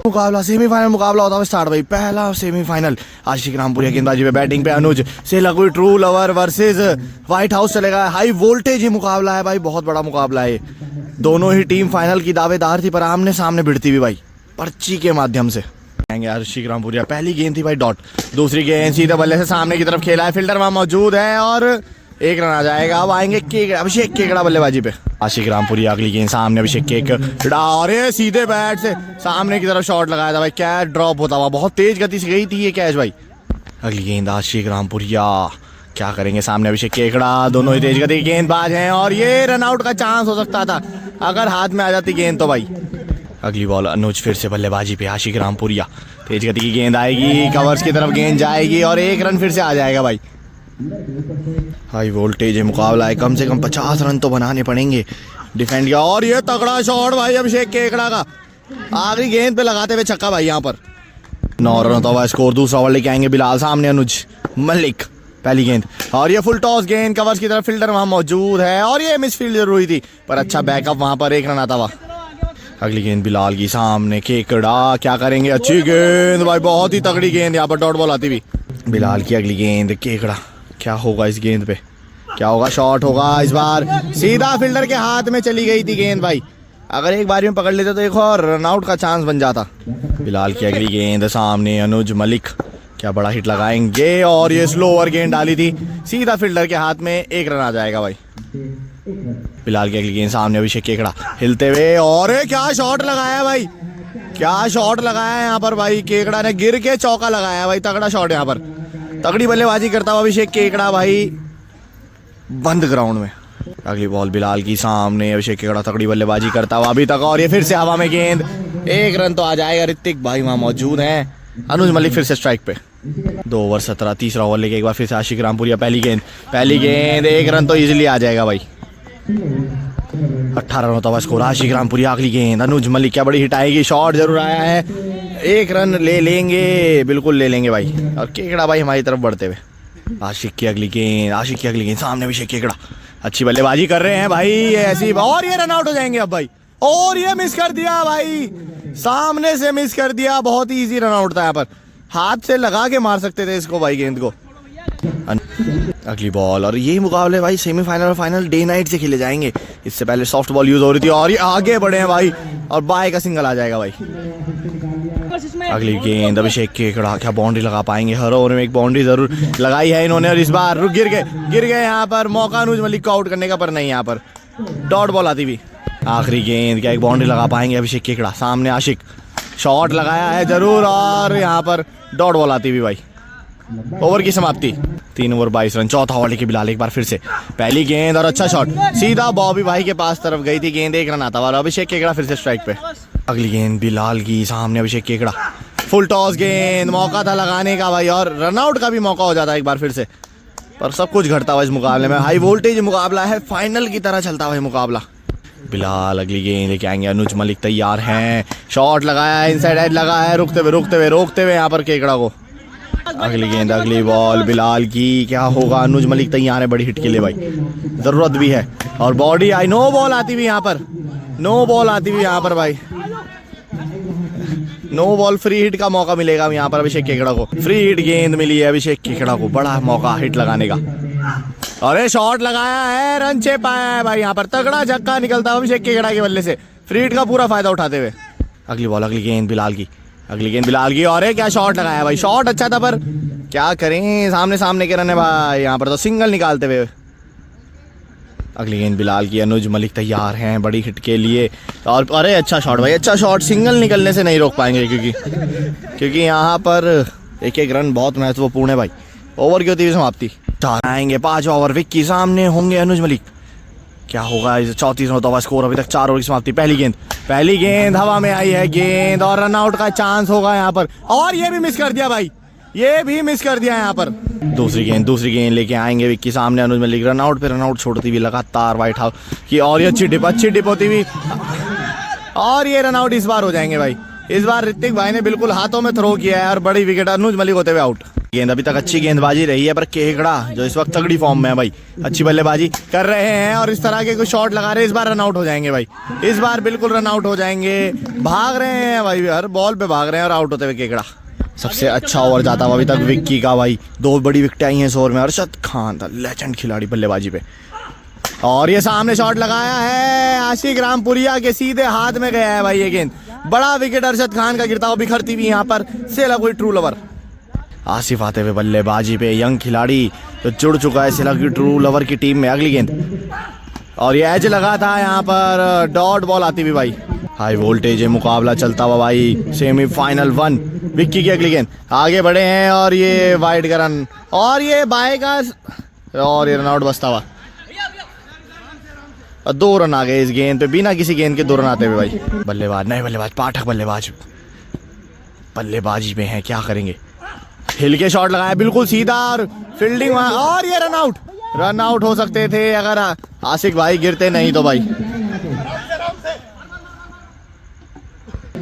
मुकाबला सेमीफाइनल मुकाबला होता है स्टार्ट भाई। पहला सेमीफाइनल आशिक रामपुरिया गेंदबाजी पे, बैटिंग पे Anuj Selaqui true lover versus white house चलेगा। हाई वोल्टेज ये मुकाबला है भाई, बहुत बड़ा मुकाबला है। दोनों ही टीम फाइनल की दावेदार थी, पर आमने सामने भिड़ती भी भाई पर्ची के माध्यम से। आशिक रामपुरिया पहली गेंद थी भाई डॉट, दूसरी गेंद सीधे बल्ले से सामने की तरफ खेला है, फील्डर वहां मौजूद है और एक रन आ जाएगा। अब आएंगे अभिषेक केकड़ा बल्लेबाजी पे। आशिक रामपुरिया अगली गेंद सामने, अभिषेक केकड़ा और ये सीधे बैट से सामने की तरफ शॉट लगाया था भाई। कैच ड्रॉप होता हुआ बहुत तेज गति से गई थी ये कैच भाई। अगली गेंद आशिक रामपुरिया, क्या करेंगे सामने अभिषेक केकड़ा, दोनों ही तेज गति के गेंदबाज हैं और ये रन आउट का चांस हो सकता था अगर हाथ में आ जाती गेंद तो भाई। अगली बॉल अनुज फिर से बल्लेबाजी पे, आशिक रामपुरिया तेज गति की गेंद आएगी, कवर्स की तरफ गेंद जाएगी और एक रन फिर से आ जाएगा भाई। हाई वोल्टेज मुकाबला है, कम से कम 50 रन तो बनाने पड़ेंगे। डिफेंड किया और ये तगड़ा शॉट भाई अभिषेक केकड़ा का, आखिरी गेंद पे लगाते हुए छक्का भाई। यहाँ पर 9 रन होता हुआ स्कोर। दूसरा ओवर लेके आएंगे बिलाल, सामने अनुज मलिक, पहली गेंद और ये फुल टॉस गेंद, कवर्स की तरफ फील्डर वहां मौजूद है और ये मिस फील्ड जरूरी थी पर अच्छा बैकअप, वहां पर एक रन आता हुआ। अगली गेंद बिलाल की, सामने केकड़ा, क्या करेंगे, अच्छी गेंद भाई, बहुत ही तगड़ी गेंद, यहाँ पर डॉट बॉल आती हुई। बिलाल की अगली गेंद, केकड़ा, क्या होगा इस गेंद पे, क्या होगा, शॉट होगा इस बार, सीधा फील्डर के हाथ में चली गई थी गेंद भाई। अगर एक बारी में पकड़ लेते तो एक और रन आउट का चांस बन जाता। बिलाल की अगली गेंद, सामने अनुज मलिक, क्या बड़ा हिट लगाएंगे और ये स्लो ओवर गेंद डाली थी, सीधा फील्डर के हाथ में, एक रन आ जाएगा भाई। बिलाल की अगली गेंद, सामने अभिषेक केकड़ा हिलते हुए और क्या शॉट लगाया भाई, क्या शॉट लगाया यहाँ पर भाई। केकड़ा ने गिर के चौका लगाया भाई, तगड़ा शॉट यहाँ पर, तगड़ी बल्लेबाजी करता हुआ अभिषेक केकड़ा भाई बंद ग्राउंड में। अगली बॉल बिलाल की, सामने अभिषेक केकड़ा तगड़ी बल्लेबाजी करता हुआ अभी तक और ये फिर से हवा में गेंद, एक रन तो आ जाएगा। ऋतिक भाई वहां मौजूद हैं। अनुज मलिक फिर से स्ट्राइक पे। 2 ओवर 17, तीसरा ओवर लेके एक बार फिर से आशिक रामपुरिया, पहली गेंद, एक रन तो इजीली आ जाएगा भाई। 18 रन होता हुआ स्कोर। आशिक रामपुरिया अगली गेंद, अनुज मलिक, क्या बड़ी हिट आएगी, शॉट जरूर आया है, एक रन ले लेंगे, बिल्कुल ले लेंगे भाई। और केकड़ा भाई हमारी तरफ बढ़ते हुए। आशिक की अगली गेंद, सामने अभिषेक केकड़ा, अच्छी बल्लेबाजी कर रहे हैं भाई ऐसी, और ये रन आउट हो जाएंगे अब भाई, और ये मिस कर दिया भाई, सामने से मिस कर दिया, बहुत ही इजी रन आउट था। यहाँ पर हाथ से लगा के मार सकते थे इसको भाई गेंद को। अगली बॉल और ये मुकाबले भाई सेमीफाइनल और फाइनल डे नाइट से खेले जाएंगे। इससे पहले सॉफ्ट बॉल यूज हो रही थी और ये आगे बढ़े हैं भाई और बाय का सिंगल आ जाएगा भाई। अगली गेंद अभिषेक केकड़ा, क्या बाउंड्री लगा पाएंगे, हर ओवर में एक बाउंड्री जरूर लगाई है इन्होंने और इस बार गिर गए यहाँ पर, मौका अनुज मलिक को आउट करने का पर नहीं, यहाँ पर डॉट बॉल आती भी। आखिरी गेंद, क्या एक बाउंड्री लगा पाएंगे अभिषेक केकड़ा, सामने आशिक, शॉट लगाया है जरूर और यहाँ पर डॉट बॉल आती भी भाई। ओवर की समाप्ति, 3 ओवर 22 रन। चौथा ओवर लेके बिलाल एक बार फिर से, पहली गेंद और अच्छा शॉट, सीधा बॉबी भाई के पास तरफ गई थी गेंद, एक रन आता और अभिषेक केकड़ा फिर से स्ट्राइक पे। अगली गेंद बिलाल की, सामने अभिषेक केकड़ा, फुल टॉस गेंद, मौका था लगाने का भाई और रन आउट का भी मौका हो जाता एक बार फिर से, पर सब कुछ घटता हुआ इस मुकाबले में। हाई वोल्टेज मुकाबला है, फाइनल की तरह चलता हुआ मुकाबला। बिलाल अगली गेंद लेके आएंगे, अनुज मलिक तैयार हैं, शॉट लगाया है, इनसाइड एज लगा है, रोकते हुए यहाँ पर केकड़ा को। अगली गेंद, अगली बॉल बिलाल की, क्या होगा, अनुज मलिक तैयार है बड़ी हिट के लिए भाई, जरूरत भी है और बॉडी आई, नो बॉल आती हुई यहाँ पर भाई, नो बॉल, फ्री हिट का मौका मिलेगा यहाँ पर अभिषेक केकड़ा को। फ्री हिट गेंद मिली है अभिषेक केकड़ा को, बड़ा मौका हिट लगाने का, अरे शॉट लगाया है, रन छे पाया है भाई, यहाँ पर तगड़ा झक्का निकलता है अभिषेक केकड़ा के बल्ले से, फ्री हिट का पूरा फायदा उठाते हुए। अगली बॉल, अगली गेंद बिलाल की, और क्या शॉट लगाया भाई, शॉट अच्छा था पर क्या करें, सामने के रन है भाई, यहाँ पर तो सिंगल निकालते हुए। अगली गेंद बिलाल की, अनुज मलिक तैयार हैं बड़ी हिट के लिए और अरे अच्छा शॉट भाई, अच्छा शॉट, सिंगल निकलने से नहीं रोक पाएंगे क्योंकि यहाँ पर एक रन बहुत महत्वपूर्ण है भाई। ओवर की होती हुई समाप्ति, आएंगे 5 ओवर, विक्की सामने होंगे अनुज मलिक, क्या होगा, 34 रन होता हुआ स्कोर, अभी तक 4 ओवर की समाप्ति। पहली गेंद हवा में आई है गेंद और रन आउट का चांस होगा यहाँ पर और ये भी मिस कर दिया भाई, ये भी मिस कर दिया यहाँ पर। दूसरी गेंद लेके आएंगे विक्की सामने, अनुज मलिक रन आउट पे रन आउट छोड़ती हुई लगातार व्हाइट हाउस की, और ये अच्छी डिप होती हुई, और ये रन आउट इस बार हो जाएंगे भाई। इस बार ऋतिक भाई ने बिल्कुल हाथों में थ्रो किया है और बड़ी विकेट अनुज मलिक होते हुए आउट। गेंद अभी तक अच्छी गेंदबाजी रही है, पर केकड़ा जो इस वक्त तगड़ी फॉर्म में है भाई, अच्छी बल्लेबाजी कर रहे हैं और इस तरह के कुछ शॉट लगा रहे हैं। इस बार रन आउट हो जाएंगे भाई, इस बार बिल्कुल रन आउट हो जाएंगे। भाग रहे हैं भाई, हर बॉल पे भाग रहे हैं और आउट होते हुए केकड़ा। सबसे अच्छा ओवर जाता हुआ अभी तक विक्की का भाई, 2 बड़ी विकेटें आई हैं इस ओवर में। अरशद खान था लेजेंड खिलाड़ी बल्लेबाजी पे, और ये सामने शॉट लगाया है आशिक रामपुरिया के सीधे हाथ में गया है भाई ये गेंद। बड़ा विकेट अरशद खान का गिरता हुआ बिखरती हुई यहाँ पर सेला कोई ट्रू लवर। आसिफ आते हुए बल्लेबाजी पे, यंग खिलाड़ी तो जुड़ चुका है सेला की ट्रू लवर की टीम में। अगली गेंद, और ये एज लगा था यहाँ पर, डॉट बॉल आती हुई भाई। हाई वोल्टेज है मुकाबला चलता हुआ भाई, सेमीफाइनल 1। विक्की की अगली गेंद, आगे बढ़े हैं और ये वाइड का रन, और ये बाय का, और ये रन आउट बसता हुआ। 2 रन आ गए इस गेंद पे, बिना किसी गेंद के 2 रन आते हुए भाई। बल्लेबाज नए बल्लेबाज पाठक बल्लेबाजी में है, क्या करेंगे। हिल के शॉट लगाया बिल्कुल सीधा, और फील्डिंग वहां, और ये रन आउट हो सकते थे अगर आशिक भाई गिरते नहीं तो भाई।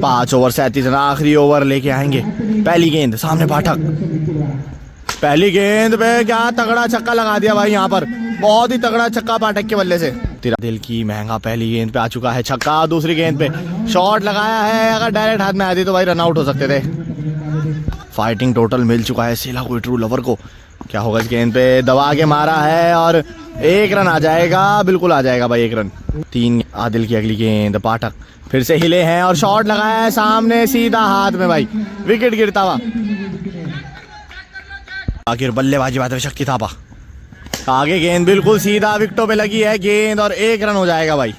5 ओवर 37 रन, आखिरी ओवर लेके आएंगे। पहली गेंद सामने पाठक, पहली गेंद पे क्या तगड़ा छक्का लगा दिया भाई यहाँ पर, बहुत ही तगड़ा छक्का पाठक के बल्ले से। तेरा दिल की महंगा पहली गेंद पे आ चुका है छक्का। दूसरी गेंद पे शॉट लगाया है, अगर डायरेक्ट हाथ में आती तो भाई रन आउट हो सकते थे। फाइटिंग टोटल मिल चुका है सेला कोई ट्रू लवर को। क्या होगा इस गेंद पे, दबा के मारा है और 1 रन आ जाएगा, बिल्कुल आ जाएगा भाई 1 रन। 3 आदिल की अगली गेंद, पाठक फिर से हिले हैं और शॉट लगाया है सामने सीधा हाथ में भाई, विकेट गिरता हुआ। आखिर बल्लेबाजी बात शक्ति थापा, आगे गेंद बिल्कुल सीधा विकेटों पे लगी है गेंद, और 1 रन हो जाएगा भाई।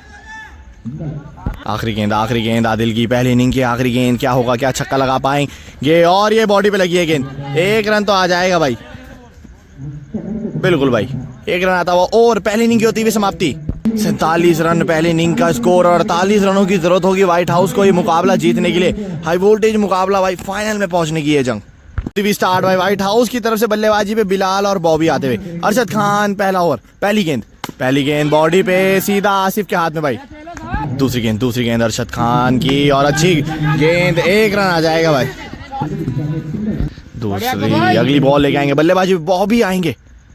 आखिरी गेंद आदिल की पहली इनिंग की आखिरी गेंद, क्या होगा, क्या छक्का लगा पाएंगे, और ये बॉडी पे लगी है गेंद। 1 रन तो आ जाएगा भाई, बिल्कुल भाई 1 रन आता हुआ। और पहली इनिंग की होती हुई समाप्ति, 47 रन पहली इनिंग का स्कोर, और 48 रनों की जरूरत होगी व्हाइट हाउस को ये मुकाबला जीतने के लिए। हाई वोल्टेज मुकाबला भाई, फाइनल में पहुंचने की ये जंग। स्टार्ट भाई व्हाइट हाउस की तरफ से बल्लेबाजी पे बिलाल और बॉबी आते हुए। अरशद खान पहला ओवर, पहली गेंद बॉडी पे सीधा आसिफ के हाथ में भाई। दूसरी गेंद अरशद खान की, और अच्छी गेंद, 1 रन आ जाएगा भाई। दूसरी अगली बॉल लेके आएंगे बल्लेबाजी पे, बॉबी आएंगे।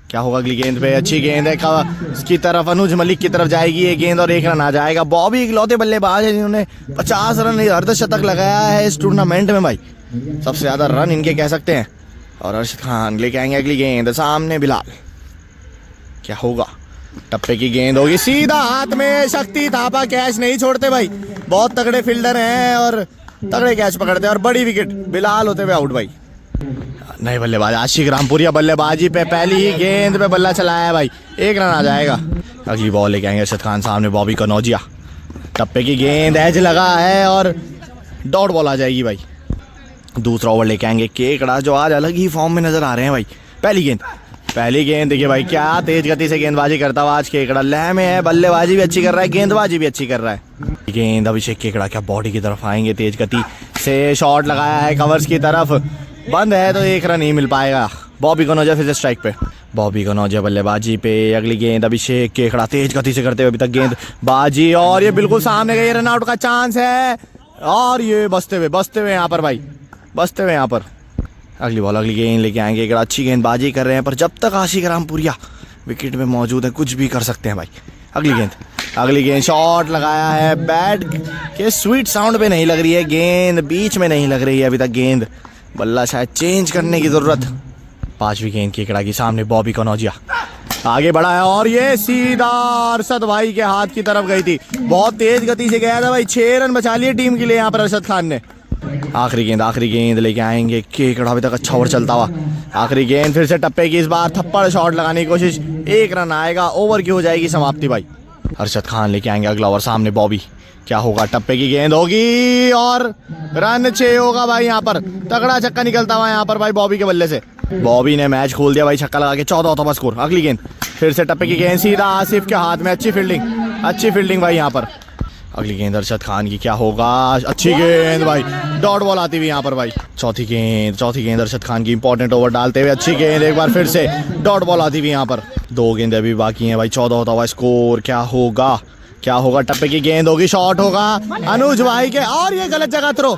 क्या होगा अगली गेंद पे, अच्छी गेंद है की तरफ, अनुज मलिक की तरफ जाएगी ये गेंद, और 1 रन आ जाएगा। बॉबी इकलौते बल्लेबाज है जिन्होंने 50 रन अर्धशतक लगाया है इस टूर्नामेंट में भाई, सबसे ज्यादा रन इनके कह सकते हैं। और अरशद खान लेके आएंगे अगली गेंद, सामने बिलाल। क्या होगा, टप्पे की गेंद होगी सीधा हाथ में, शक्ति थापा कैच नहीं छोड़ते भाई, बहुत तगड़े फील्डर हैं और तगड़े कैच पकड़ते हैं, और बड़ी विकेट, बिलाल होते हुए आउट भाई। नए बल्लेबाज आशिक रामपुरिया बल्लेबाजी पे, पहली ही गेंद पे बल्ला चलाया है भाई, 1 रन आ जाएगा। अगली बॉल लेके आएंगे अरशद खान, सामने बॉबी कनौजिया। टप्पे की गेंद, एज लगा है और डॉट बॉल आ जाएगी भाई। दूसरा ओवर लेके आएंगे केकड़ा, जो आज अलग ही फॉर्म में नजर आ रहे हैं भाई। पहली गेंद देखिए भाई, क्या तेज गति से गेंदबाजी करता हुआ आज केकड़ा, लय में है, बल्लेबाजी भी अच्छी कर रहा है, गेंदबाजी भी अच्छी कर रहा है। गेंद अभिषेक केकड़ा, क्या बॉडी की तरफ आएंगे, तेज गति से शॉट लगाया है कवर्स की तरफ, बंद है तो 1 रन ही मिल पाएगा। बॉबी कनौजिया फिर से स्ट्राइक पे, बॉबी कनौजिया बल्लेबाजी पे। अगली गेंद अभिषेक केकड़ा तेज गति से करते हुए अभी तक गेंदबाजी, और ये बिल्कुल सामने गई, रन आउट का चांस है, और ये बसते हुए यहाँ पर भाई, बसते हुए यहाँ पर। अगली बॉल अगली गेंद लेके आएंगे, एक अच्छी गेंदबाजी कर रहे हैं, पर जब तक आशिक रामपुरिया विकेट में मौजूद है कुछ भी कर सकते हैं भाई। अगली गेंद शॉट लगाया है, बैट के स्वीट साउंड पे नहीं लग रही है गेंद, बीच में नहीं लग रही है अभी तक गेंद, बल्ला शायद चेंज करने की जरूरत। 5वीं गेंद केकड़ा की, सामने बॉबी कनौजिया आगे बढ़ा है, और ये सीधा अरशद भाई के हाथ की तरफ गई थी, बहुत तेज गति से गया था भाई। 6 रन बचा लिए टीम के लिए यहाँ पर अरशद खान ने। आखिरी गेंद लेके आएंगे केकड़ा, अभी तक अच्छा ओवर चलता हुआ। आखिरी गेंद फिर से टप्पे की, इस बार थप्पड़ शॉट लगाने की कोशिश, 1 रन आएगा, ओवर की हो जाएगी समाप्ति भाई। अरशद खान लेके आएंगे अगला ओवर, सामने बॉबी। क्या होगा, टप्पे की गेंद होगी और रन 6 होगा भाई। यहाँ पर तगड़ा छक्का निकलता हुआ यहाँ पर भाई बॉबी के बल्ले से। बॉबी ने मैच खोल दिया भाई, छक्का लगा के 14 होता स्कोर। अगली गेंद फिर से टप्पे की गेंद सीधा आसिफ के हाथ में, अच्छी फील्डिंग भाई यहाँ पर। अगली गेंद अरशद खान की, क्या होगा? अच्छी गेंद भाई, डॉट बॉल आती हुई यहाँ पर भाई। चौथी गेंद अरशद खान की, इंपॉर्टेंट ओवर डालते हुए अच्छी गेंद, एक बार फिर से डॉट बॉल आती हुई यहाँ पर। 2 गेंदें अभी बाकी हैं भाई, 14 होता हुआ स्कोर। क्या होगा? टप्पे की गेंद होगी, शॉट होगा अनुज भाई के, और ये गलत जगह थ्रो,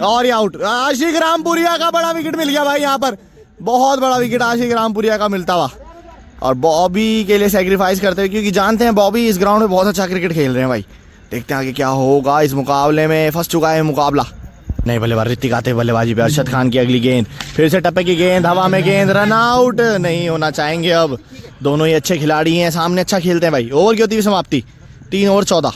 और ये आउट। आशिक रामपुरिया का बड़ा विकेट मिल गया भाई यहाँ पर, बहुत बड़ा विकेट आशिक रामपुरिया का मिलता हुआ, और बॉबी के लिए सेक्रीफाइस करते हुए, क्योंकि जानते हैं बॉबी इस ग्राउंड में बहुत अच्छा क्रिकेट खेल रहे हैं भाई। देखते हैं आगे क्या होगा इस मुकाबले में। फंस चुका है मुकाबला। नए बल्लेबाज ऋतिक आते बल्लेबाजी पे, अरशद खान की अगली गेंद, फिर से टप्पे की गेंद, हवा में गेंद, रन आउट नहीं होना चाहेंगे। अब दोनों ही अच्छे खिलाड़ी हैं, सामने अच्छा खेलते हैं भाई। ओवर की होती हुई समाप्ति 3 ओवर 14।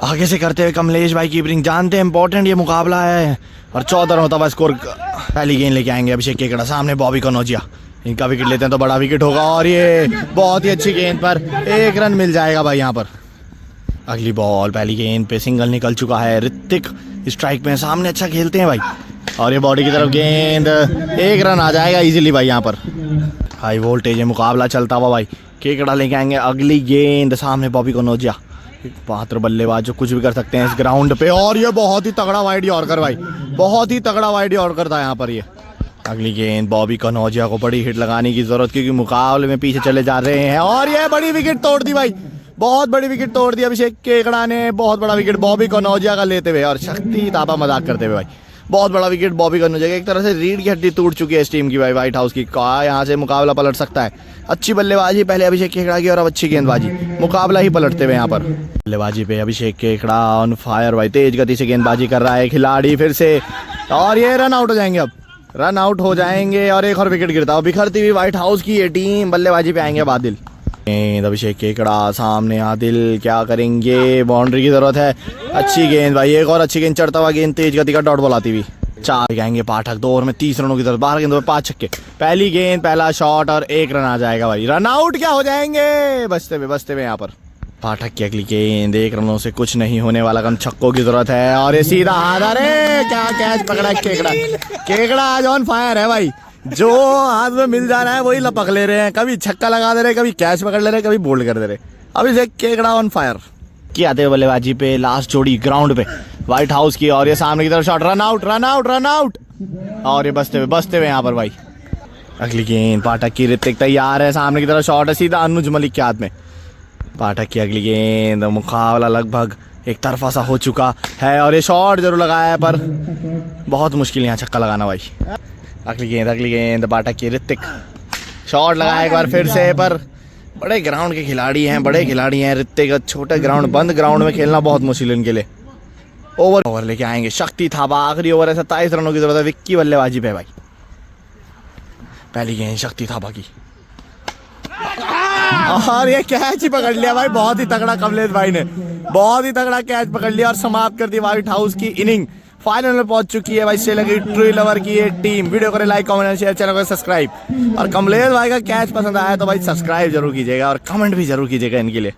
आगे से करते हुए कमलेश भाई कीपिंग, जानते हैं इंपॉर्टेंट ये मुकाबला है, और 14 रन होता हुआ स्कोर। पहली गेंद लेके आएंगे अभिषेक केकड़ा, सामने बॉबी कनौजिया, इनका विकेट लेते हैं तो बड़ा विकेट होगा, और ये बहुत ही अच्छी गेंद पर 1 रन मिल जाएगा भाई यहाँ पर। अगली बॉल, पहली गेंद पे सिंगल निकल चुका है, ऋतिक स्ट्राइक में, सामने अच्छा खेलते हैं भाई, और ये बॉडी की तरफ गेंद, 1 रन आ जाएगा इजीली भाई यहाँ पर। हाई वोल्टेज है मुकाबला चलता हुआ भाई। केकड़ा लेके आएंगे अगली गेंद, सामने बॉबी कनौजिया, बहादुर बल्लेबाज जो कुछ भी कर सकते हैं इस ग्राउंड पे, और ये बहुत ही तगड़ा वाइड यॉर्कर भाई, बहुत ही तगड़ा वाइड यॉर्कर था यहाँ पर ये। अगली गेंद, बॉबी कनौजिया को बड़ी हिट लगाने की जरूरत, क्योंकि मुकाबले में पीछे चले जा रहे हैं, और ये बड़ी विकेट तोड़ दी भाई, बहुत बड़ी विकेट तोड़ दी अभिषेक केकड़ा ने, बहुत बड़ा विकेट बॉबी कनौजिया का लेते हुए, और शक्ति ताबा मजाक करते हुए भाई, बहुत बड़ा विकेट बॉबी कनौजिया का। एक तरह से रीढ़ की हड्डी टूट चुकी है इस टीम की भाई, व्हाइट हाउस की। कहा यहाँ से मुकाबला पलट सकता है। अच्छी बल्लेबाजी पहले अभिषेक केकड़ा की, और अब अच्छी गेंदबाजी, मुकाबला ही पलटते हुए यहाँ पर। बल्लेबाजी पे अभिषेक केकड़ा ऑन फायर भाई, तेज गति से गेंदबाजी कर रहा है खिलाड़ी फिर से, और ये रन आउट हो जाएंगे, अब रन आउट हो जाएंगे, और एक और विकेट गिरता है। बिखरती हुई व्हाइट हाउस की ये टीम, बल्लेबाजी पे आएंगे आदिल। अभिषेक केकड़ा, सामने आदिल, क्या करेंगे? बाउंड्री की जरूरत है। अच्छी गेंद भाई, एक और अच्छी गेंद, चढ़ता हुआ गेंद, तेज गति का डॉट बॉल आती हुई। 4 जाएंगे पाठक, 2 ओवर में 30 रनों की जरूरत, 12 गेंदों में 5 छक्के। पहली गेंद, पहला शॉट, और 1 रन आ जाएगा भाई। रन आउट क्या हो जाएंगे? बचते हुए यहाँ पर। पाठक की अगली गेंद, 1 रनों से कुछ नहीं होने वाला, कम छक्कों की जरूरत है, और ये सीधा हाथ। अरे क्या कैच पकड़ा केकड़ा, केकड़ा आज ऑन फायर है भाई, जो हाथ में मिल जा रहा है वही लपक ले रहे हैं, कभी छक्का लगा दे रहे, कभी कैच पकड़ ले रहे, कभी बोल्ड कर दे रहे। अभी से केकड़ा ऑन फायर की आते हुए बल्लेबाजी पे, लास्ट जोड़ी ग्राउंड पे व्हाइट हाउस की, और ये सामने की तरफ शॉट, रन आउट, और ये बचते हुए यहाँ पर भाई। अगली गेंद, पाठक की, ऋतिक तैयार है, सामने की तरफ शॉट है, सीधा अनुज मलिक के हाथ में। पाठक की अगली गेंद, मुकाबला लगभग एक तरफा सा हो चुका है, और ये शॉट जरूर लगाया है, पर बहुत मुश्किल यहाँ छक्का लगाना भाई। अगली गेंद पाठक की, ऋतिक शॉट लगाया एक बार फिर से, पर बड़े ग्राउंड के खिलाड़ी हैं, ऋतिक। छोटे ग्राउंड, बंद ग्राउंड में खेलना बहुत मुश्किल है इनके लिए। ओवर लेके आएंगे शक्ति थापा, आखिरी ओवर है, 27 रनों की जरूरत है, विक्की बल्लेबाजी पे भाई। पहली गेंद शक्ति थापा की, और ये कैच ही पकड़ लिया भाई, बहुत ही तगड़ा कमलेश भाई ने, बहुत ही तगड़ा कैच पकड़ लिया, और समाप्त कर दी व्हाइट हाउस की इनिंग। फाइनल में पहुंच चुकी है भाई श्रीलंका की ट्रू लवर की ये टीम। वीडियो करें लाइक, कमेंट, शेयर, चैनल को सब्सक्राइब, और कमलेश भाई का कैच पसंद आया तो भाई सब्सक्राइब जरूर कीजिएगा, और कमेंट भी जरूर कीजिएगा इनके लिए।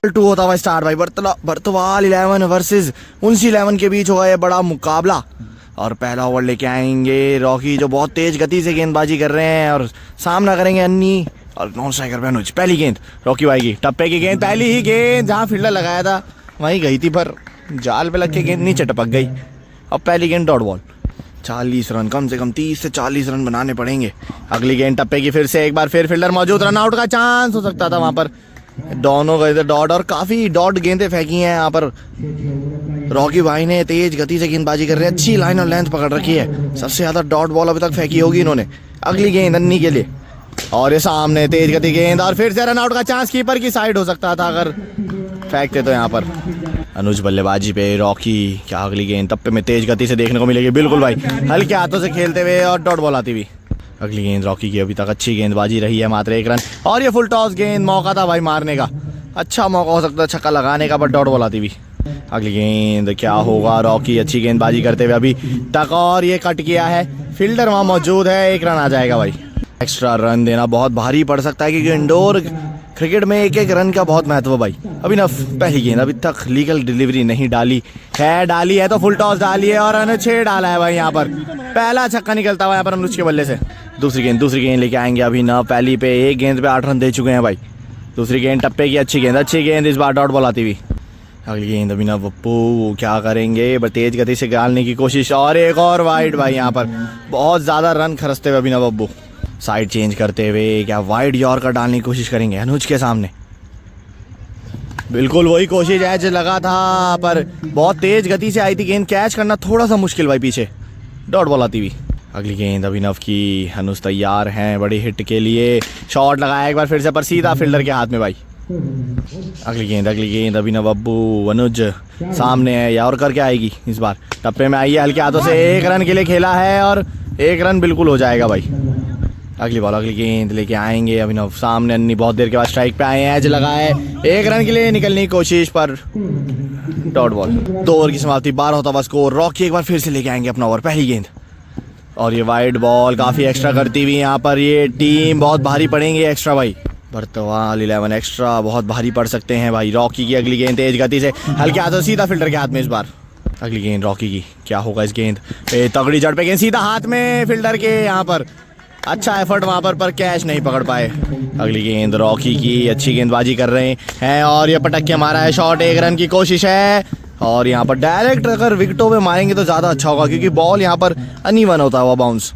2 होता हुआ स्टार्ट भाई, बर्तवाल 11 वर्सेस उनसी 11 के बीच होगा ये बड़ा मुकाबला, और पहला ओवर लेके आएंगे रॉकी, जो बहुत तेज गति से गेंदबाजी कर रहे हैं, और सामना करेंगे अन्नी, और नॉन स्ट्राइकर पे अनुज। पहली गेंद रॉकी भाई की, टप्पे की गेंद, पहली ही गेंद जहाँ फील्डर लगाया था वहीं गई थी, पर जाल पे लग के गेंद नीचे टपक गई। अब पहली गेंद डॉट बॉल, 40 रन, कम से कम 30 से 40 रन बनाने पड़ेंगे। अगली गेंद टप्पे की, फिर से एक बार फिर फील्डर मौजूद, रन आउट का चांस हो सकता था वहां पर, दोनों गए थे डॉट, और काफी डॉट गेंदें फेंकी हैं यहाँ पर। रॉकी भाई ने तेज गति से गेंदबाजी कर रहे हैं, अच्छी लाइन और लेंथ पकड़ रखी है, सबसे ज्यादा डॉट बॉल अभी तक फेंकी होगी इन्होंने। अगली गेंद अन्नी के लिए, और ये सामने तेज गति गेंद, और फिर से रन आउट का चांस, कीपर की साइड हो सकता था अगर फेंकते तो यहाँ पर। अनुज बल्लेबाजी पे, रॉकी क्या अगली गेंद टप्पे में तेज गति से देखने को मिलेगी, बिल्कुल भाई, हल्के हाथों से खेलते हुए, और डॉट बॉल आती हुई। अगली गेंद रॉकी की, अभी तक अच्छी गेंदबाजी रही है, मात्र 1 रन, और ये फुल टॉस गेंद, मौका था भाई मारने का, अच्छा मौका हो सकता है छक्का लगाने का, बट डॉट बॉल आती हुई। अगली गेंद, क्या होगा? रॉकी अच्छी गेंदबाजी करते हुए अभी तक, और ये कट किया है, फील्डर वहां मौजूद है, 1 रन आ जाएगा भाई। एक्स्ट्रा रन देना बहुत भारी पड़ सकता है, क्योंकि इंडोर क्रिकेट में 1-1 रन का बहुत महत्व भाई। अभी ना पहली गेंद, अभी तक लीगल डिलीवरी नहीं डाली है तो फुल टॉस डाली है, और अनुज 6 डाला है भाई यहाँ पर, पहला छक्का निकलता हुआ यहाँ पर अनुज के बल्ले से। दूसरी गेंद लेके आएंगे अभी ना, पहली पे 1 गेंद पे 8 रन दे चुके हैं भाई। दूसरी गेंद टप्पे की, अच्छी गेंद, इस बार डॉट बॉल आती हुई। अगली गेंद अभिनव बप्पू क्या करेंगे, बस तेज गति से डालने की कोशिश और एक और वाइड भाई। यहाँ पर बहुत ज़्यादा रन खरसते हुए अभिनव बप्पू साइड चेंज करते हुए क्या वाइड यॉर्कर डालने की कोशिश करेंगे अनुज के सामने। बिल्कुल वही कोशिश एज लगा था पर बहुत तेज गति से आई थी गेंद, कैच करना थोड़ा सा मुश्किल भाई, पीछे डॉट बॉल आती हुई। अगली गेंद अभिनव की, अनुज तैयार हैं बड़ी हिट के लिए, शॉट लगाया एक बार फिर से पर सीधा फील्डर के हाथ में भाई। अगली गेंद अभिनव बब्बू, अनुज सामने है यॉर्कर क्या आएगी इस बार, टप्पे में आई है हल्के हाथों से, एक रन के लिए खेला है और एक रन बिल्कुल हो जाएगा भाई। अगली गेंद लेके आएंगे अभिनव, सामने अन्नी बहुत देर के बाद स्ट्राइक पे आए हैं, एज लगा है, एक रन के लिए निकलने की कोशिश पर डॉट बॉल। 2 ओवर की समाप्ति, 12 होता हुआ स्कोर। रॉकी एक बार फिर से लेके आएंगे अपना ओवर, पहली गेंद और ये वाइड बॉल काफ़ी एक्स्ट्रा करती हुई यहाँ पर ये टीम बहुत भारी पड़ेंगे एक्स्ट्रा भाई। बर्तवाल 11 एक्स्ट्रा बहुत भारी पड़ सकते हैं भाई। रॉकी की अगली गेंद तेज गति से हल्के हाथों सीधा फील्डर के हाथ में इस बार। अगली गेंद रॉकी की, क्या होगा इस गेंद पे, तगड़ी जड़ पे गेंद सीधा हाथ में फील्डर के, यहाँ पर अच्छा एफर्ट वहाँ पर कैच नहीं पकड़ पाए। अगली गेंद रॉकी की, अच्छी गेंदबाजी कर रहे हैं और ये पटक के मारा है शॉट, 1 रन की कोशिश है और यहाँ पर डायरेक्ट अगर विकेटों पे मारेंगे तो ज़्यादा अच्छा होगा क्योंकि बॉल यहाँ पर अनइवन होता हुआ बाउंस।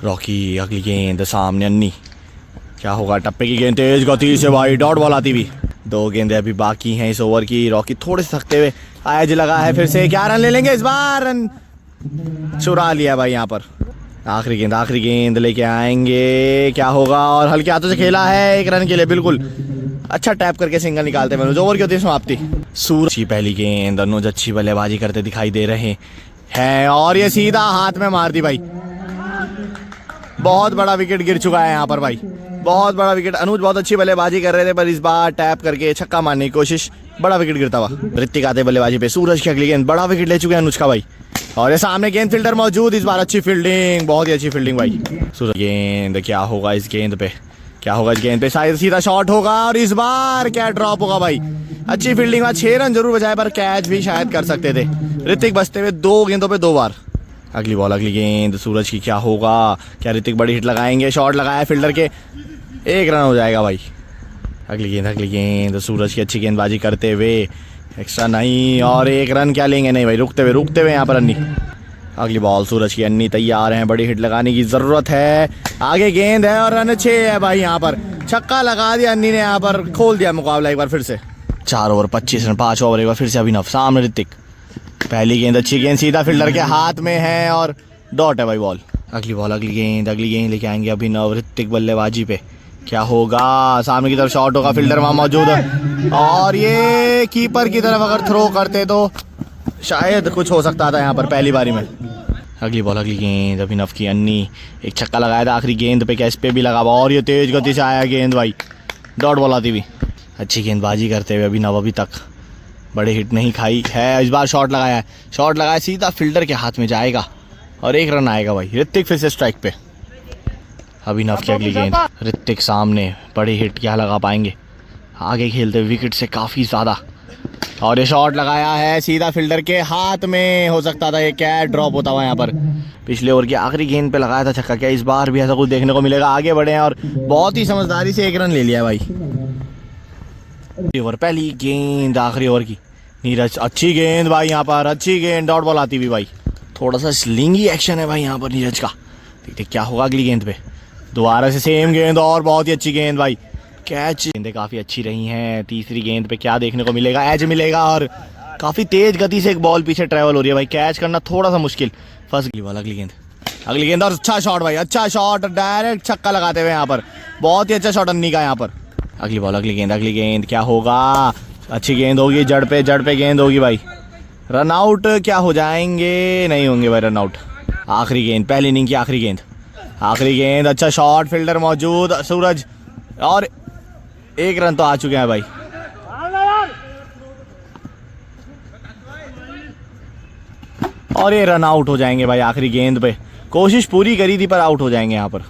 रॉकी अगली गेंद सामने अन्नी, क्या होगा, टप्पे की गेंद तेज गति से भाई, डॉट बॉल आती हुई। 2 गेंदें अभी बाकी हैं इस ओवर की। रॉकी थोड़े से थकते हुए एज लगा है फिर से, क्या रन ले लेंगे इस बार, रन चुरा लिया भाई यहाँ पर। आखिरी गेंद लेके आएंगे, क्या होगा और हल्के हाथों से खेला है 1 रन के लिए, बिल्कुल अच्छा टैप करके सिंगल निकालते हैं मनोज। ओवर की होती है समाप्ति। सूरज की पहली गेंद, अनुज अच्छी बल्लेबाजी करते दिखाई दे रहे हैं और ये सीधा हाथ में मार दी भाई, बहुत बड़ा विकेट गिर चुका है यहाँ पर भाई, बहुत बड़ा विकेट। अनुज बहुत अच्छी बल्लेबाजी कर रहे थे पर इस बार टैप करके छक्का मारने की कोशिश, बड़ा विकेट गिरता हुआ। ऋतिक आते बल्लेबाजी पे, सूरज की अगली गेंद, बड़ा विकेट ले चुके हैं अनुज का भाई और ये सामने गेंद फील्डर मौजूद, इस बार अच्छी फील्डिंग, बहुत ही अच्छी फील्डिंग भाई। सूरज गेंद, क्या होगा इस गेंद पे, शायद सीधा शॉट होगा और इस बार क्या ड्रॉप होगा भाई, अच्छी फील्डिंग, 6 रन जरूर बजाए पर कैच भी शायद कर सकते थे ऋतिक बचते हुए 2 गेंदों पे 2 बार। अगली गेंद सूरज की, क्या होगा, क्या ऋतिक बड़ी हिट लगाएंगे, शॉट लगाया फील्डर के, 1 रन हो जाएगा भाई। अगली गेंद सूरज की अच्छी गेंदबाजी करते हुए, एक्स्ट्रा नहीं और 1 रन क्या लेंगे, नहीं भाई, रुकते हुए यहाँ पर अन्नी। अगली बॉल सूरज की, अन्नी तैयार हैं, बड़ी हिट लगाने की ज़रूरत है, आगे गेंद है और रन 6 है भाई, यहाँ पर छक्का लगा दिया अन्नी ने, यहाँ पर खोल दिया मुकाबला एक बार फिर से। 4 ओवर 25 रन, 5 ओवर एक बार फिर से अभिनव, सामने ऋतिक, पहली गेंद अच्छी गेंद सीधा फील्डर के हाथ में है और डॉट है भाई बॉल। अगली गेंद लेके आएंगे अभिनव, ऋतिक बल्लेबाजी पे, क्या होगा, सामने की तरफ शॉट होगा, फील्डर वहाँ मौजूद है और ये कीपर की तरफ अगर थ्रो करते तो शायद कुछ हो सकता था यहाँ पर पहली बारी में। अगली गेंद अभिनव की, अन्नी एक छक्का लगाया था आखिरी गेंद पे, क्या इस पे भी लगा हुआ और ये तेज गति से आया गेंद भाई, डॉट बॉल आती हुई। अच्छी गेंदबाजी करते हुए अभिनव अभी तक बड़ी हिट नहीं खाई है, इस बार शॉट लगाया सीधा फील्डर के हाथ में जाएगा और 1 रन आएगा भाई। ऋतिक फिर से स्ट्राइक पे। अभिनव की अगली गेंद, ऋतिक सामने, बड़ी हिट क्या लगा पाएंगे, आगे खेलते विकेट से काफ़ी ज़्यादा और ये शॉट लगाया है सीधा फील्डर के हाथ में, हो सकता था ये कैच ड्रॉप होता हुआ यहाँ पर। पिछले ओवर की आखिरी गेंद पे लगाया था छक्का, क्या इस बार भी ऐसा कुछ देखने को मिलेगा, आगे बढ़े हैं और बहुत ही समझदारी से 1 रन ले लिया भाई। ओवर पहली गेंद आखिरी ओवर की, नीरज अच्छी गेंद भाई, यहाँ पर अच्छी गेंद, डॉट बॉल आती हुई भाई, थोड़ा सा स्लिंगी एक्शन है भाई यहाँ पर नीरज का, देखते क्या होगा अगली गेंद पे। दोबारा से सेम गेंद और बहुत ही अच्छी गेंद भाई, कैच, गेंदें काफ़ी अच्छी रही हैं। तीसरी गेंद पे क्या देखने को मिलेगा, एज मिलेगा और काफ़ी तेज गति से एक बॉल पीछे ट्रैवल हो रही है भाई, कैच करना थोड़ा सा मुश्किल, फंस गई बॉल। अगली गेंद और अच्छा शॉट भाई, अच्छा शॉट, डायरेक्ट छक्का लगाते हुए यहाँ पर, बहुत ही अच्छा शॉट अन्नी का यहाँ पर। अगली गेंद क्या होगा, अच्छी गेंद होगी, जड़ पे गेंद होगी भाई, रन आउट क्या हो जाएंगे, नहीं होंगे भाई रन आउट। आखिरी गेंद, पहली इनिंग की आखिरी गेंद, अच्छा शॉट, फील्डर मौजूद सूरज और 1 रन तो आ चुके हैं भाई। और ये रन आउट हो जाएंगे भाई आखिरी गेंद पे, कोशिश पूरी करी थी पर आउट हो जाएंगे यहाँ पर।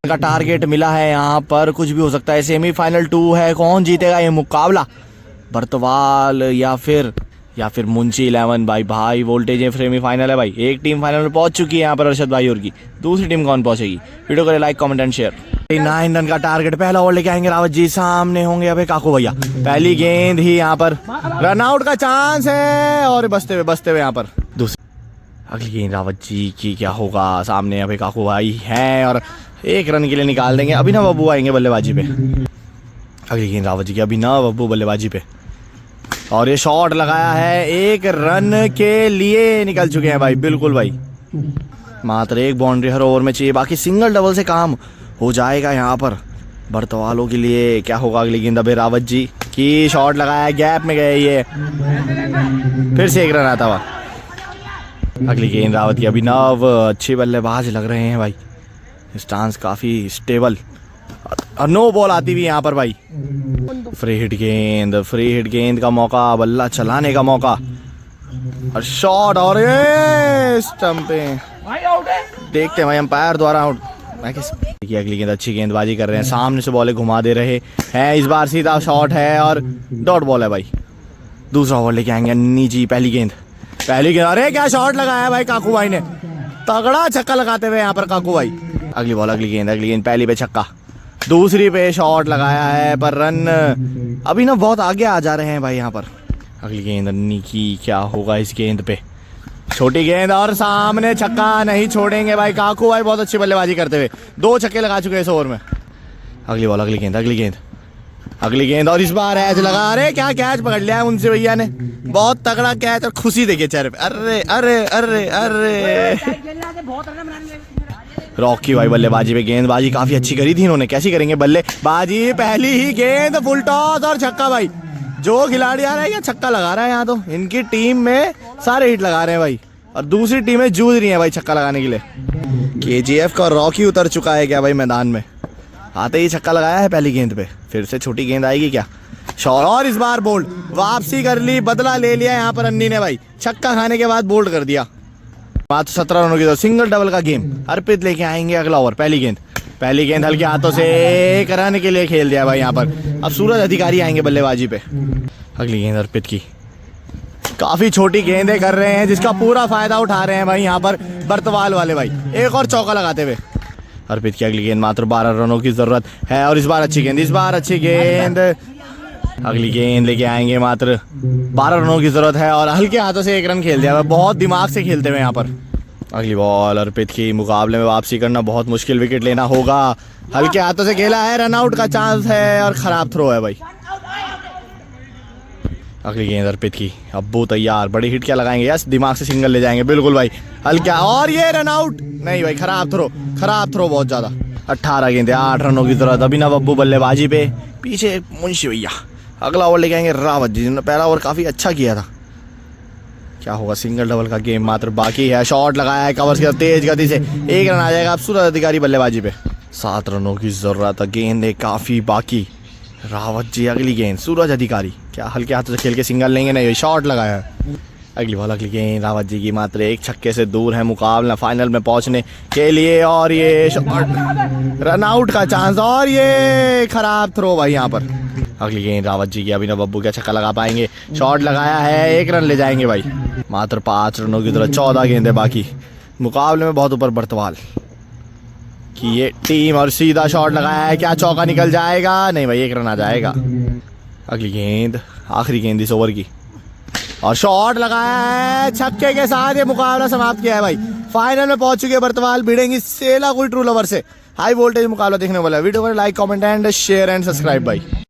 का टारगेट मिला है यहाँ पर, कुछ भी हो सकता है, सेमीफाइनल 2 है, कौन जीतेगा ये मुकाबला, बर्तवाल या फिर या फिर मुंशी 11 भाई। भाई वोल्टेज सेमीफाइनल है भाई, एक टीम फाइनल में पहुंच चुकी है यहाँ पर अरशद भाई और की, दूसरी टीम कौन पहुंचेगी? वीडियो करें like comment and share. 9 run का टारगेट, पहला ओवर लेके आएंगे रावत जी, सामने होंगे अबे काकू भैया। पहली गेंद ही यहाँ पर रन आउट का चांस है और बचते हुए यहाँ पर दूसरी अगली गेंद रावत जी की, क्या होगा? सामने अबे काकू भाई हैं और एक रन के लिए निकाल देंगे। अभिनव अब्बू आएंगे बल्लेबाजी पे। अगली गेंद रावत जी की, अभिनव अब्बू बल्लेबाजी पे और ये शॉट लगाया है, एक रन के लिए निकल चुके हैं भाई। बिल्कुल भाई, मात्र एक बाउंड्री हर ओवर में चाहिए, बाकी सिंगल डबल से काम हो जाएगा यहाँ पर बर्त वालों के लिए। क्या होगा अगली गेंद? अबे रावत जी की शॉट लगाया, गैप में गए ये, फिर से एक रन आता हुआ। अगली गेंद रावत की, अभिनव अच्छे बल्लेबाज लग रहे हैं भाई, स्टांस काफ़ी स्टेबल और नो बॉल आती हुई यहाँ पर भाई। फ्री हिट गेंद का मौका, बल्ला चलाने का मौका और शॉट और ये स्टंप पे देखते हैं भाई अंपायर द्वारा आउट। देखिए अगली गेंद, अच्छी गेंदबाजी कर रहे हैं, सामने से बॉलें घुमा दे रहे हैं, इस बार सीधा शॉट है और डॉट बॉल है भाई। दूसरा ओवर लेके आएंगे अन्नी जी। पहली गेंद, अरे क्या शॉट लगाया भाई काकू भाई ने, तगड़ा छक्का लगाते हुए यहाँ पर काकू भाई। अगली बॉल, अगली गेंद पहली पे छक्का, दूसरी पे शॉट लगाया है पर रन अभी ना बहुत आगे आ जा रहे हैं भाई यहाँ पर। अगली गेंद अन्नी की, क्या होगा इस गेंद पे? छोटी गेंद और सामने छक्का, नहीं छोड़ेंगे भाई काकू भाई, बहुत अच्छी बल्लेबाजी करते हुए 2 छक्के लगा चुके हैं इस ओवर में। अगली बॉल, अगली गेंद और इस बार एज लगा, अरे क्या कैच पकड़ लिया है उनसे भैया ने, बहुत तगड़ा कैच और खुशी देखिए चेहरे पे। अरे अरे अरे अरे रॉकी भाई बल्लेबाजी पे, गेंदबाजी काफी अच्छी करी थी इन्होंने, कैसी करेंगे बल्लेबाजी? पहली ही गेंद फुल टॉस और छक्का भाई। जो खिलाड़ी आ रहा है क्या छक्का लगा रहा है यहाँ, तो इनकी टीम में सारे हिट लगा रहे हैं भाई और दूसरी टीमें जूझ रही हैं भाई छक्का लगाने के लिए। KGF का रॉकी उतर चुका है क्या भाई मैदान में, आते ही छक्का लगाया है पहली गेंद पे। फिर से छोटी गेंद आएगी क्या? शॉट और इस बार बोल्ड, वापसी कर ली, बदला ले लिया यहाँ पर अन्नी ने भाई, छक्का खाने के बाद बोल्ड कर दिया। मात्र 17 रनों की तो सिंगल डबल का गेम। अर्पित लेके आएंगे अगला ओवर। पहली गेंद हल्के हाथों से एक रन के लिए खेल दिया भाई यहाँ पर। अब सूरज अधिकारी आएंगे बल्लेबाजी पे। अगली गेंद अर्पित की, काफी छोटी गेंदें कर रहे हैं जिसका पूरा फायदा उठा रहे हैं भाई यहाँ पर बर्तवाल वाले भाई, एक और चौका लगाते हुए। अर्पित की अगली गेंद, मात्र 12 रनों की जरूरत है और इस बार अच्छी गेंद। अगली गेंद लेके आएंगे, मात्र 12 रनों की जरूरत है और हल्के हाथों से एक रन खेल दिया, बहुत दिमाग से खेलते हुए यहाँ पर। अगली बॉल, अर्पित की, मुकाबले में वापसी करना बहुत मुश्किल, विकेट लेना होगा, हल्के हाथों से खेला है, रन आउट का चांस है और खराब थ्रो है भाई। अगली गेंद अर्पित की, अब्बू तैयार, बड़ी हिट क्या लगाएंगे? यस, दिमाग से सिंगल ले जाएंगे बिल्कुल भाई, हल्का और ये रन आउट नहीं भाई, खराब थ्रो बहुत ज्यादा। 18 गेंदें, 8 रनों की जरूरत। अभिनव अब्बू बल्लेबाजी पे, पीछे मुंशी भैया। अगला ओवर लेके आएंगे रावत जी, जिन्होंने पहला ओवर काफी अच्छा किया था। क्या होगा? सिंगल डबल का गेम मात्र बाकी है, शॉट लगाया है कवर्स की तरफ, तेज गति से एक रन आ जाएगा। अब सूरज अधिकारी बल्लेबाजी पे, 7 रनों की जरूरत, गेंदें काफी बाकी। रावत जी अगली गेंद, सूरज अधिकारी क्या हल्के हाथों से खेल के सिंगल लेंगे? नहीं, शॉट लगाया है। अगली बॉल, अगली गेंद, रावत जी की, मात्र एक छक्के से दूर है मुकाबला फाइनल में पहुंचने के लिए और ये शॉट, रन आउट का चांस और ये खराब थ्रो भाई यहाँ पर। अगली गेंद रावत जी की, अभिनव अब्बू क्या छक्का लगा पाएंगे? शॉट लगाया है, एक रन ले जाएंगे भाई, मात्र 5 रनों की जरूरत, 14 गेंदें बाकी। मुकाबले में बहुत ऊपर बर्तवाल की ये टीम और सीधा शॉट लगाया है, क्या चौका निकल जाएगा? नहीं भाई, एक रन आ जाएगा। अगली गेंद, आखिरी गेंद इस ओवर की और शॉट लगाया है, छक्के के साथ ये मुकाबला समाप्त किया है भाई। फाइनल में पहुंच चुके बर्तवाल, भिड़ेंगी सेलाकुई ट्रू लवर से। हाई वोल्टेज मुकाबला देखने वाला है। वीडियो को like comment and share and subscribe भाई।